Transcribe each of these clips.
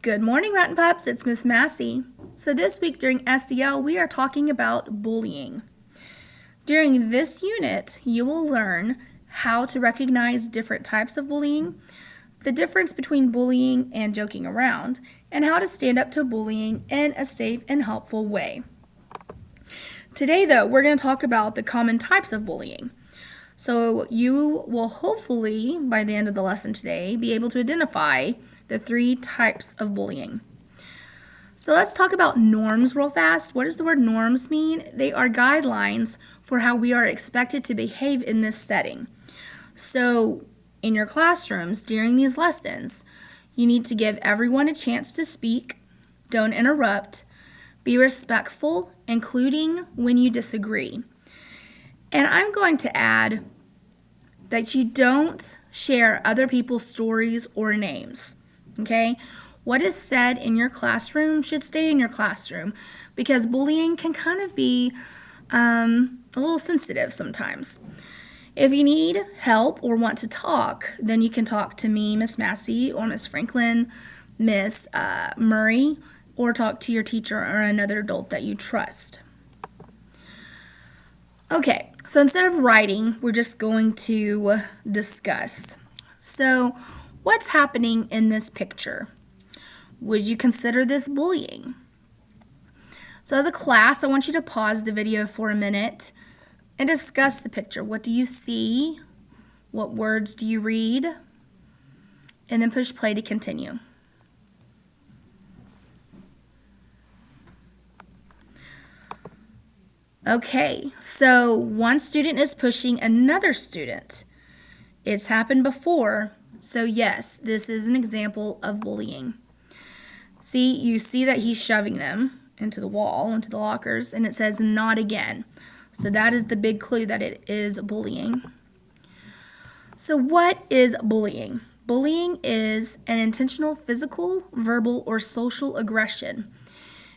Good morning, Rotten Pups. It's Miss Massey. So this week during SEL, we are talking about bullying. During this unit, you will learn how to recognize different types of bullying, the difference between bullying and joking around, and how to stand up to bullying in a safe and helpful way. Today, though, we're going to talk about the common types of bullying. So you will hopefully, by the end of the lesson today, be able to identify the 3 types of bullying. So let's talk about norms real fast. What does the word norms mean? They are guidelines for how we are expected to behave in this setting. So in your classrooms during these lessons, you need to give everyone a chance to speak, don't interrupt, be respectful, including when you disagree. And I'm going to add that you don't share other people's stories or names, okay? What is said in your classroom should stay in your classroom because bullying can kind of be a little sensitive sometimes. If you need help or want to talk, then you can talk to me, Miss Massey, or Miss Franklin, Miss Murray, or talk to your teacher or another adult that you trust. Okay, so instead of writing, we're just going to discuss. So, what's happening in this picture? Would you consider this bullying? So as a class, I want you to pause the video for a minute and discuss the picture. What do you see? What words do you read? And then push play to continue. Okay, so one student is pushing another student. It's happened before, so yes, this is an example of bullying. See, you see that he's shoving them into the wall, into the lockers, and it says not again. So that is the big clue that it is bullying. So what is bullying? Bullying is an intentional physical, verbal, or social aggression.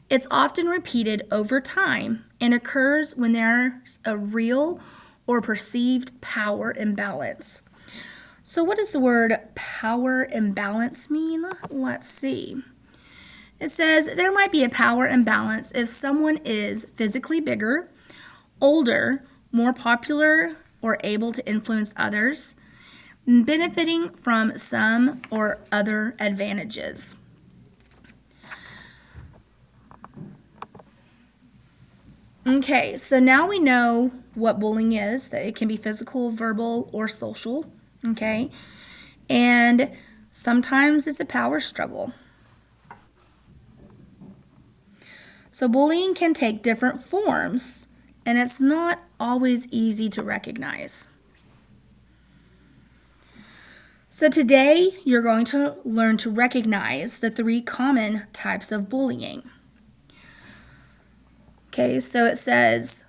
It's often repeated over time and occurs when there's a real or perceived power imbalance. So what does the word power imbalance mean? Let's see. It says there might be a power imbalance if someone is physically bigger, older, more popular, or able to influence others, benefiting from some or other advantages. Okay, so now we know what bullying is, that it can be physical, verbal, or social, okay? And sometimes it's a power struggle. So bullying can take different forms, and it's not always easy to recognize. So today, you're going to learn to recognize the 3 common types of bullying. Okay, so it says,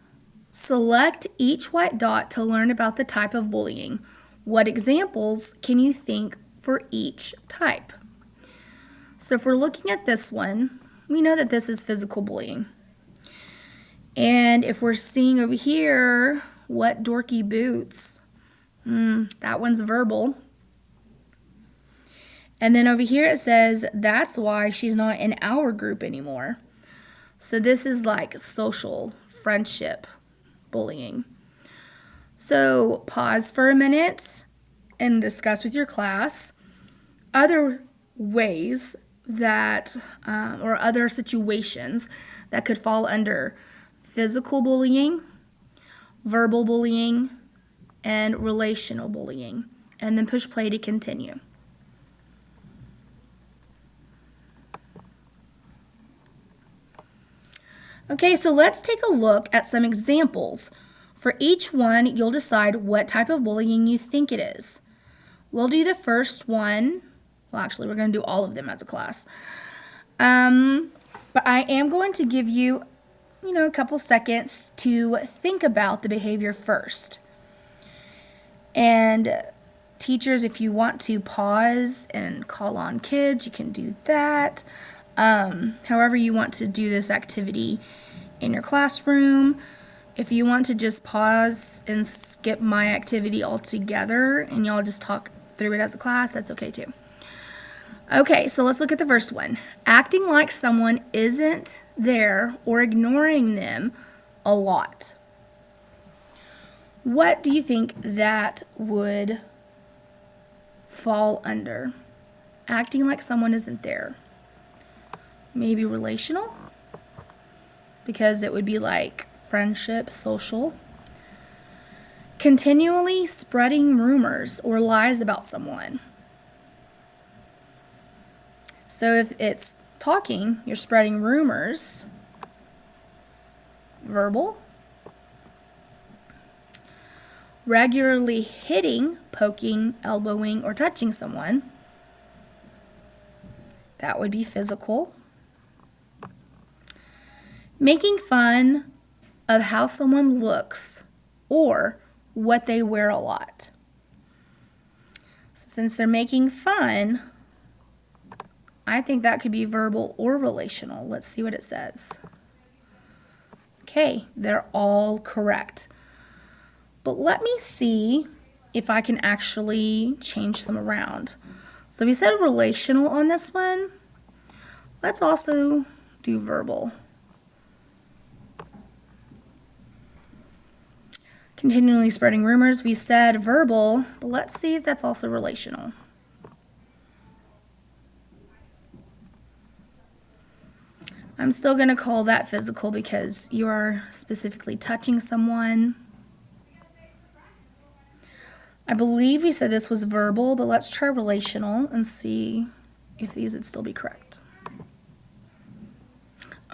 select each white dot to learn about the type of bullying. What examples can you think for each type? So if we're looking at this one, we know that this is physical bullying. And if we're seeing over here, what dorky boots, that one's verbal. And then over here it says, that's why she's not in our group anymore. So this is like social, friendship bullying. So pause for a minute and discuss with your class other ways that, or other situations that could fall under physical bullying, verbal bullying, and relational bullying. And then push play to continue. Okay, so let's take a look at some examples. For each one, you'll decide what type of bullying you think it is. We'll do the first one. Well, actually, we're going to do all of them as a class. But I am going to give you, a couple seconds to think about the behavior first. And teachers, if you want to pause and call on kids, you can do that. However you want to do this activity in your classroom. If you want to just pause and skip my activity altogether and y'all just talk through it as a class, that's okay too. Okay, so let's look at the first one. Acting like someone isn't there or ignoring them a lot. What do you think that would fall under? Acting like someone isn't there. Maybe relational, because it would be like friendship, social. Continually spreading rumors or lies about someone. So if it's talking, you're spreading rumors. Verbal. Regularly hitting, poking, elbowing, or touching someone. That would be physical. Making fun of how someone looks or what they wear a lot. So since they're making fun, I think that could be verbal or relational. Let's see what it says. Okay, they're all correct. But let me see if I can actually change them around. So we said relational on this one. Let's also do verbal. Continually spreading rumors. We said verbal, but let's see if that's also relational. I'm still going to call that physical because you are specifically touching someone. I believe we said this was verbal, but let's try relational and see if these would still be correct.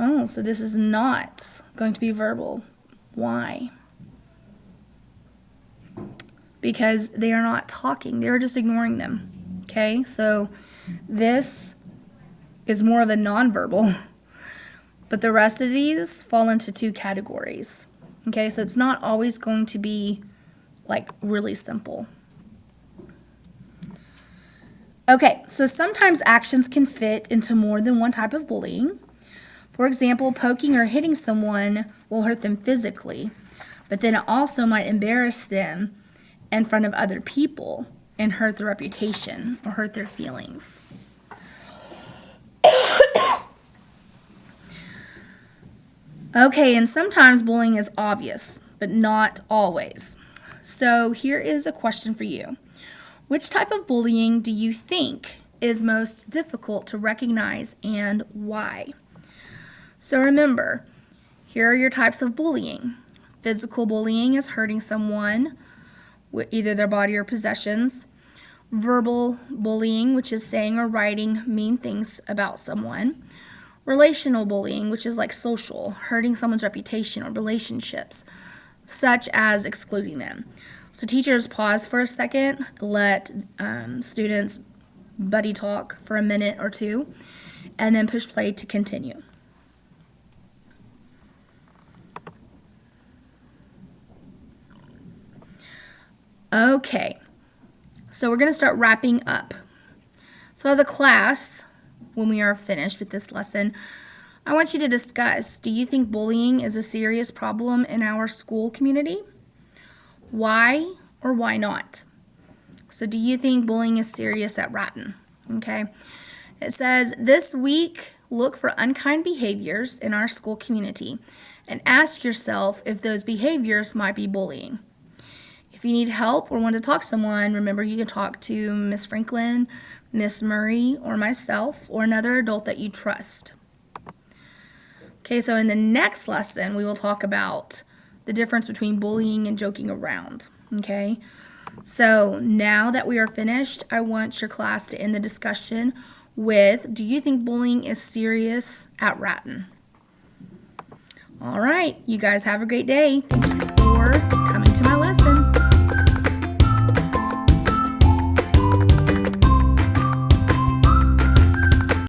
Oh, so this is not going to be verbal. Why? Because they are not talking. They're just ignoring them. Okay, so this is more of a nonverbal, but the rest of these fall into two categories. Okay, so it's not always going to be like really simple. Okay, so sometimes actions can fit into more than one type of bullying. For example, poking or hitting someone will hurt them physically, but then it also might embarrass them in front of other people and hurt their reputation or hurt their feelings. Okay, and sometimes bullying is obvious, but not always. So here is a question for you. Which type of bullying do you think is most difficult to recognize and why? So remember, here are your types of bullying. Physical bullying is hurting someone with either their body or possessions. Verbal bullying, which is saying or writing mean things about someone. Relational bullying, which is like social, hurting someone's reputation or relationships, such as excluding them. So teachers, pause for a second, let students buddy talk for a minute or two, and then push play to continue. Okay, so we're going to start wrapping up. So as a class, when we are finished with this lesson, I want you to discuss, do you think bullying is a serious problem in our school community? Why or why not? So do you think bullying is serious at Raton? Okay. It says, this week, look for unkind behaviors in our school community and ask yourself if those behaviors might be bullying. If you need help or want to talk to someone, remember you can talk to Miss Franklin, Miss Murray, or myself, or another adult that you trust. Okay, so in the next lesson, we will talk about the difference between bullying and joking around. Okay, so now that we are finished, I want your class to end the discussion with, do you think bullying is serious at Raton? All right, you guys have a great day. Thank you for coming to my lesson.